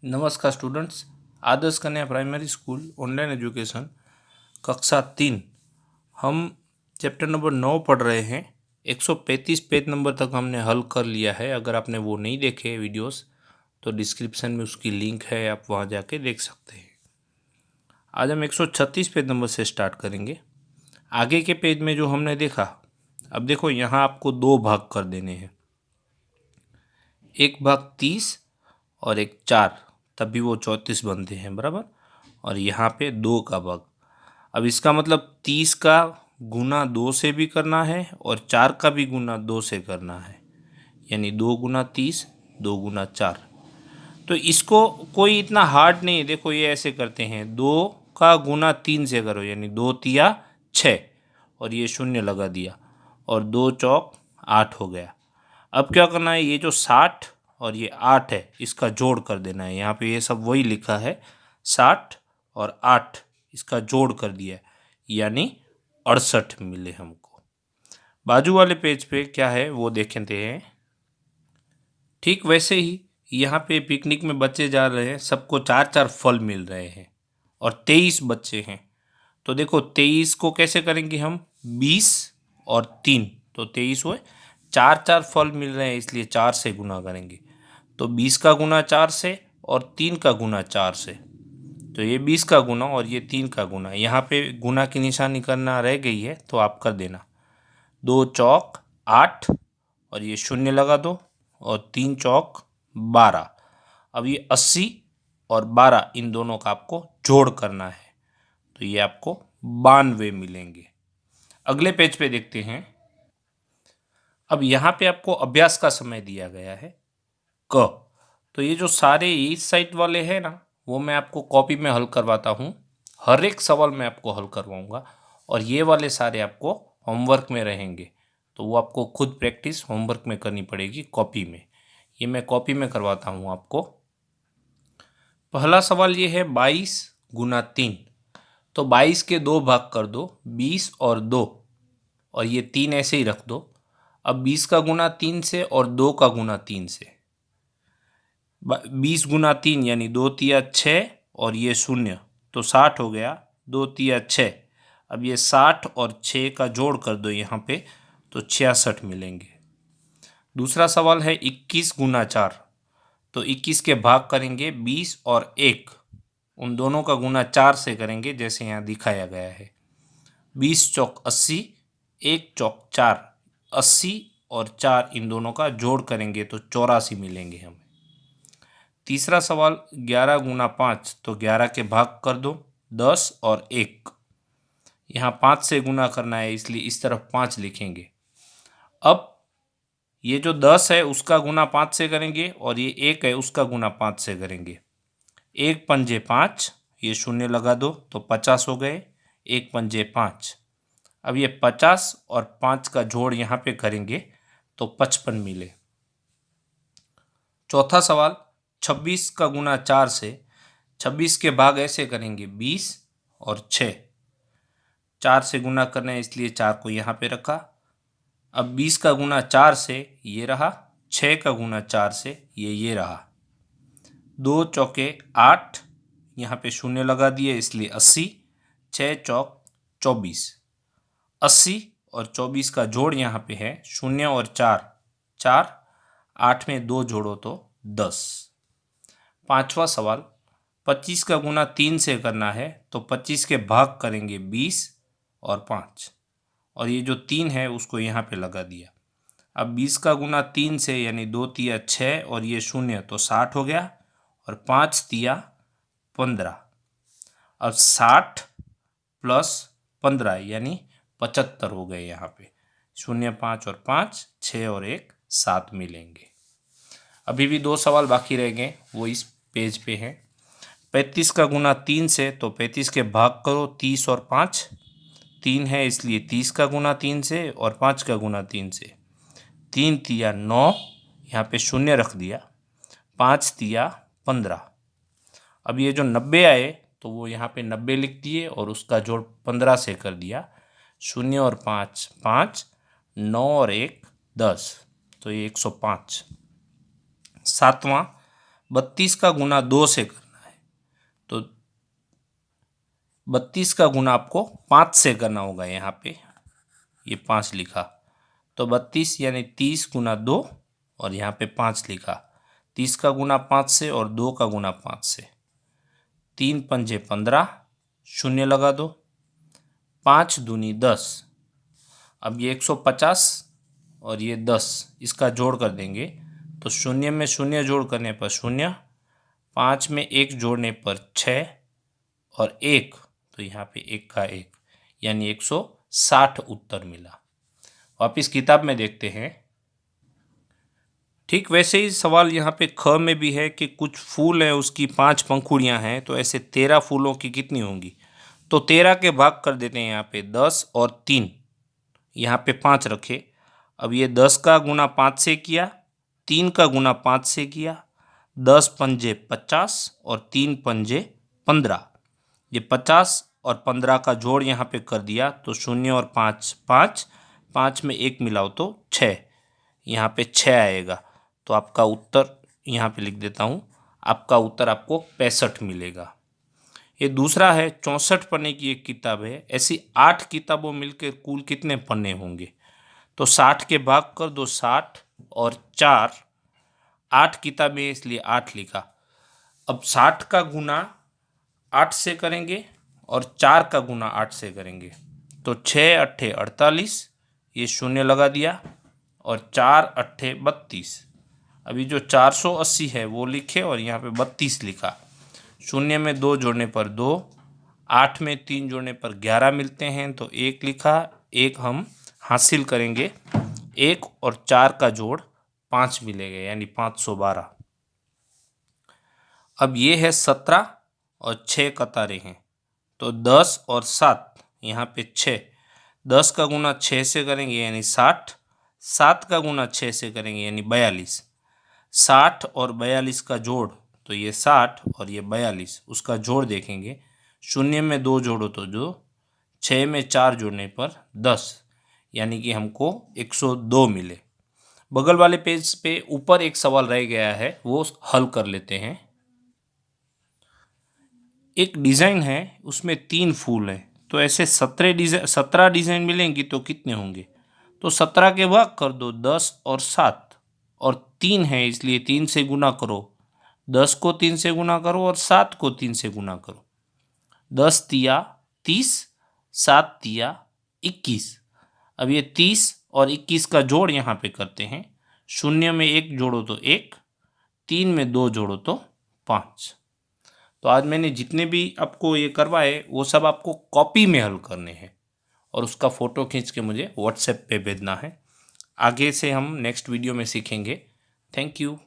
नमस्कार स्टूडेंट्स, आदर्श कन्या primary school online education कक्षा 3 हम चैप्टर नंबर 9 पढ़ रहे हैं। 135 पेज नंबर तक हमने हल कर लिया है। अगर आपने वो नहीं देखे वीडियोस तो डिस्क्रिप्शन में उसकी लिंक है, आप वहाँ जाके देख सकते हैं। आज हम 136 पेज नंबर से स्टार्ट करेंगे। आगे के पेज में जो हमने देखा, अब देखो यहाँ आपको दो भाग कर देने हैं, एक भाग 30 और एक 4, तभी वो 34 बनते हैं बराबर। और यहाँ पे 2 का भाग। अब इसका मतलब 30 का गुना 2 से भी करना है और 4 का भी गुना 2 से करना है, यानी 2 गुना 30, 2 गुना 4। तो इसको कोई इतना हार्ड नहीं है। देखो ये ऐसे करते हैं, 2 का गुना 3 से करो, यानी 2 तिया 6 और ये शून्य लगा दिया और 2 चौक 8 हो गया। अब क्या करना है, ये जो 60 और ये 8 है इसका जोड़ कर देना है। यहाँ पे ये सब वही लिखा है, 60 और 8 इसका जोड़ कर दिया है, यानी 68 मिले हमको। बाजू वाले पेज पे क्या है वो देखते हैं। ठीक वैसे ही यहाँ पे पिकनिक में बच्चे जा रहे हैं, सबको 4-4 फल मिल रहे हैं और 23 बच्चे हैं। तो देखो 23 को कैसे करेंगे हम, 20 और 3, तो 23 हुए। 4-4 फल मिल रहे हैं इसलिए 4 से गुना करेंगे। तो 20 का गुना 4 से और 3 का गुना 4 से, तो ये 20 का गुना और ये 3 का गुना। यहाँ पे गुना की निशानी करना रह गई है तो आप कर देना। 2 चौक 8 और ये शून्य लगा दो और 3 चौक 12। अब ये 80 और 12 इन दोनों का आपको जोड़ करना है, तो ये आपको 92 मिलेंगे। अगले पेज पे देखते हैं। अब यहाँ पे आपको अभ्यास का समय दिया गया है क। तो ये जो सारे इस साइड वाले हैं ना, वो मैं आपको कॉपी में हल करवाता हूँ। हर एक सवाल मैं आपको हल करवाऊँगा और ये वाले सारे आपको होमवर्क में रहेंगे, तो वो आपको खुद प्रैक्टिस होमवर्क में करनी पड़ेगी कॉपी में। ये मैं कॉपी में करवाता हूँ आपको। पहला सवाल ये है 22 गुना 3। तो 22 के 2 भाग कर दो, 20 और 2, और ये 3 ऐसे ही रख दो। अब 20 का गुना 3 से और 2 का गुना 3 से, 20 गुना 3 यानी 2 तिया 6 और ये शून्य, तो 60 हो गया। 2 तिया 6, अब ये 60 और 6 का जोड़ कर दो यहाँ पे, तो 66 मिलेंगे। दूसरा सवाल है 21 गुना 4। तो 21 के भाग करेंगे 20 और 1, उन दोनों का गुना 4 से करेंगे जैसे यहाँ दिखाया गया है। 20 चौक 80, 1 चौक 4, 80 और 4 इन दोनों का जोड़ करेंगे तो 84 मिलेंगे हमें। तीसरा सवाल 11 गुना 5। तो 11 के भाग कर दो, 10 और 1, यहाँ 5 से गुना करना है इसलिए इस तरफ 5 लिखेंगे। अब ये जो 10 है उसका गुना 5 से करेंगे और ये 1 है उसका गुना 5 से करेंगे। 1 पंजे 5, ये शून्य लगा दो तो 50 हो गए। 1 पंजे 5, अब ये 50 और 5 का जोड़ यहाँ पे करेंगे तो 55 मिले। चौथा सवाल 26 का गुना 4 से। 26 के भाग ऐसे करेंगे 20 और 6, 4 से गुना करना है इसलिए 4 को यहाँ पे रखा। अब 20 का गुना 4 से ये रहा, 6 का गुना 4 से ये रहा। 2 चौके 8, यहाँ पे शून्य लगा दिए इसलिए 80, 6 चौक 24, 80 और 24 का जोड़ यहाँ पे है शून्य और 4, 4, 8 में 2 जोड़ो तो 10। पांचवा सवाल 25 का गुना 3 से करना है, तो 25 के भाग करेंगे 20 और 5, और ये जो 3 है उसको यहाँ पे लगा दिया। अब 20 का गुना 3 से यानी 2 तिया 6 और ये शून्य, तो 60 हो गया और 5 तिया 15। अब 60 प्लस 15 यानी 75 हो गए। यहाँ पे 0, 5 और 5, 6 और 1, 7 मिलेंगे। अभी भी 2 सवाल बाकी रह गए, वो इस पेज पे हैं। 35 का गुना 3 से, तो 35 के भाग करो 30 और 5, 3 है इसलिए 30 का गुना 3 से और 5 का गुना 3 से। 3 तिया 9, यहाँ पे शून्य रख दिया। 5 तिया 15। अब ये जो 90 आए तो वो यहाँ पे 90 लिख दिए और उसका जोड़ 15 से कर दिया। 0 और 5, 5, 9 और 1, 10, तो ये 105। सातवां 32 का गुना 2 से करना है, तो 32 का गुना आपको 5 से करना होगा। यहाँ पे ये 5 लिखा, तो 32 यानी 30 गुना 2 और यहाँ पे 5 लिखा। 30 का गुना 5 से और 2 का गुना 5 से, 3 पंजे 15, शून्य लगा दो, 5 दूनी 10। अब ये 150 और ये 10, इसका जोड़ कर देंगे तो शून्य में शून्य जोड़ करने पर शून्य, 5 में 1 जोड़ने पर 6 और 1, तो यहाँ पे 1 का 1 यानी 160 उत्तर मिला। वापिस किताब में देखते हैं। ठीक वैसे ही सवाल यहाँ पे ख में भी है कि कुछ फूल है, उसकी 5 पंखुड़ियाँ हैं, तो ऐसे 13 फूलों की कितनी होंगी। तो 13 के भाग कर देते हैं। यहाँ पे 10 और 3, यहाँ पे 5 रखे। अब ये 10 का गुना 5 से किया, 3 का गुना 5 से किया, 10 पंजे 50 और 3 पंजे 15। ये 50 और 15 का जोड़ यहाँ पे कर दिया तो 0 और 5 5, 5 में 1 मिलाओ तो 6, यहाँ पे 6 आएगा। तो आपका उत्तर यहाँ पे लिख देता हूँ, आपका उत्तर आपको 65 मिलेगा। ये दूसरा है 64 पन्ने की एक किताब है। ऐसी 8 किताबों मिलकर कुल कितने पन्ने होंगे। तो 60 के भाग कर दो, 60 और 4, 8 किताबें इसलिए 8 लिखा। अब 60 का गुना 8 से करेंगे और 4 का गुना 8 से करेंगे, तो 6 अट्ठे 48, ये शून्य लगा दिया और 4 अट्ठे 32। अभी जो 480 है वो लिखे और यहाँ पे 32 लिखा। शून्य में 2 जोड़ने पर 2, 8 में 3 जोड़ने पर 11 मिलते हैं, तो 1 लिखा। 1 हम हासिल करेंगे, 1 और 4 का जोड़ 5 मिलेगा यानी 512। अब ये है 17 और 6 कतारें हैं, तो 10 और 7, यहाँ पे 6, 10 का गुना 6 से करेंगे यानी 60, 7 का गुना 6 से करेंगे यानी 42, 60 और 42 का जोड़, तो ये 60 और ये 42, उसका जोड़ देखेंगे। शून्य में 2 जोड़ो तो 2, 6 में 4 जोड़ने पर 10, यानी कि हमको 102 मिले। बगल वाले पेज पे ऊपर एक सवाल रह गया है, वो हल कर लेते हैं। एक डिज़ाइन है, उसमें 3 फूल हैं, तो ऐसे 17 डिज़ाइन मिलेंगी तो कितने होंगे। तो 17 के भाग कर दो, 10 और 7 और 3 है इसलिए 3 से गुना करो, 10 को 3 से गुना करो और 7 को 3 से गुना करो। 10 तिया 30, 7 तिया 21। अब ये 30 और 21 का जोड़ यहाँ पे करते हैं। शून्य में 1 जोड़ो तो 1, 3 में 2 जोड़ो तो 5। तो आज मैंने जितने भी आपको ये करवाए वो सब आपको कॉपी में हल करने हैं और उसका फ़ोटो खींच के मुझे व्हाट्सएप पे भेजना है। आगे से हम नेक्स्ट वीडियो में सीखेंगे। Thank you.